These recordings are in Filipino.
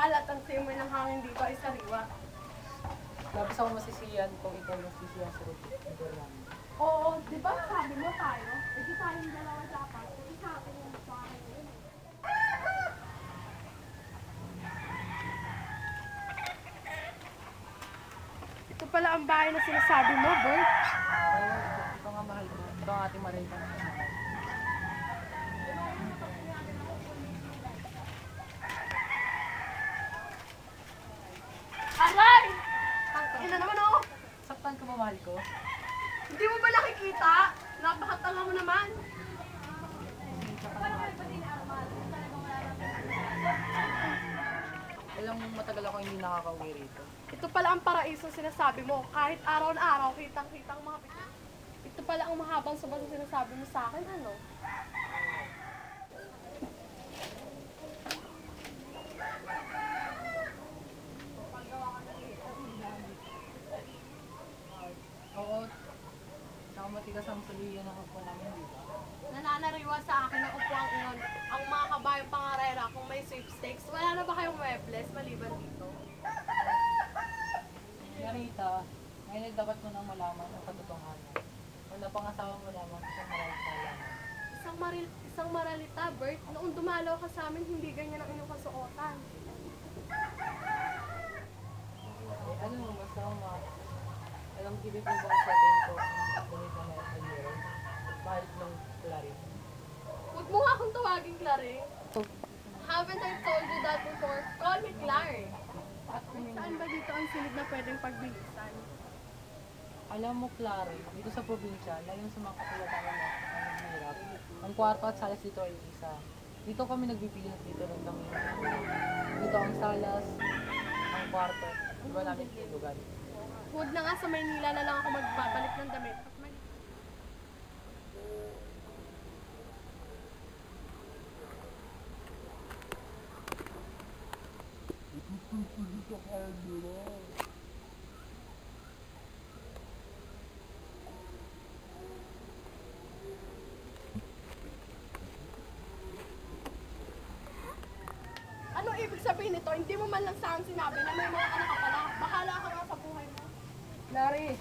maalat ang simoy ng hangin dito ay sariwa. Labis ako masisiyan kung ikaw masisiyan sa lugar namin. Oo, di ba sabi mo tayo? E di tayong dalawa dapat. Kasi sa akin yung bahay yun. Ito pala ang bahay na sinasabi mo, Bert. Ito nga mahal ko. Ito ang ating marita. Aray! Ina naman oh! Saktan ka ba, mahal ko? Hindi mo ba nakikita? Napakatanga mo naman. Alam mo, matagal ako hindi nakaka-uwi rito. Ito pala ang paraiso sinasabi mo. Kahit araw na araw, kitang-kita ang mga pito. Ito pala ang mahabang sabang sinasabi mo sa akin, ano? Oo. Saka matigas ang suliyan ng upo namin, di ba? Nananariwa sa akin ang upuang iyon. Ang mga kabayong pangarera kung may sweepstakes. Wala na ba kayong webles maliban dito? Narita, ngayon ay dapat mo nang malaman ang katotohanan. Kung napangasawa mo lamang isang maralita lamang. Isang maralita, Bert. Noong dumalaw ka sa amin, hindi ganyan ang inyong kasuotan. Ano mo, basta alam kibig mo ba ang setting ko dahil ka na aliro? Mahal ng Clary. Huwag mo nga akong tawagin, Clary. Haven't I told you that before? Call me Clary. At Saan ba dito ang silid na pwedeng pagbilisan? alam mo, Clary, dito sa probinsya, layon sa mga katulad namin ang hirap. Ang kwarto at salas dito ay isa. Dito kami nagbibilang dito ng kami. Dito ang salas, ang kwarto, iba namin lugar. Huwag na nga sa Maynila na lang ako magbabalik ng damit. At ano ibig sabihin nito? Hindi mo man lang sa akin sinabi na may mga anak ka pala. Bahala ka nga sa buhay mo. Clary!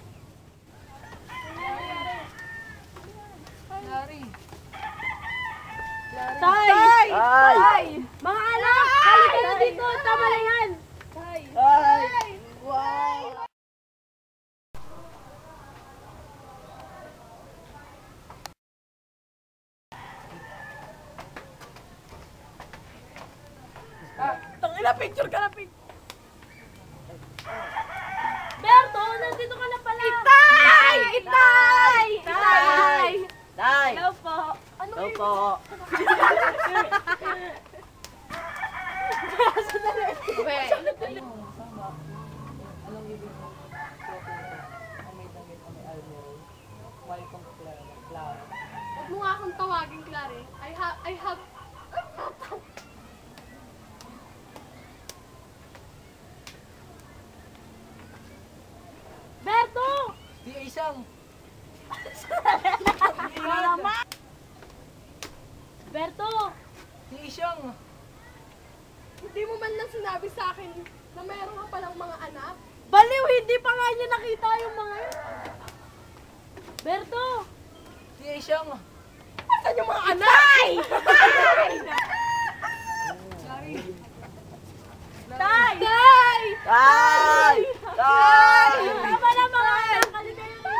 Clary! Tay! Tay! Mga anak! Halika na dito! Tama na yan! Tay! Tay! Wow! Tangina, picture ka na, picture! Berto! Nandito ka na pala! Itay! Itay! Itay! Tay! Hello po! Ano Hello po! Ayun, sama. Anong ibig mo? Ang may damit na may almero. Welcome to Clary. Huwag mo nga akong tawagin, Clary. I have... Berto! Di ay isang! Berto! Di isang! Hindi mo man lang sinabi sa akin na meron ka palang mga anak. Baliw, hindi pa nga niya nakita yung mga yun. Berto! Di ay isang! Saan yung mga anak? Tay! Tay! Tay! Tay! Tama na mga anak! Halika yun dito!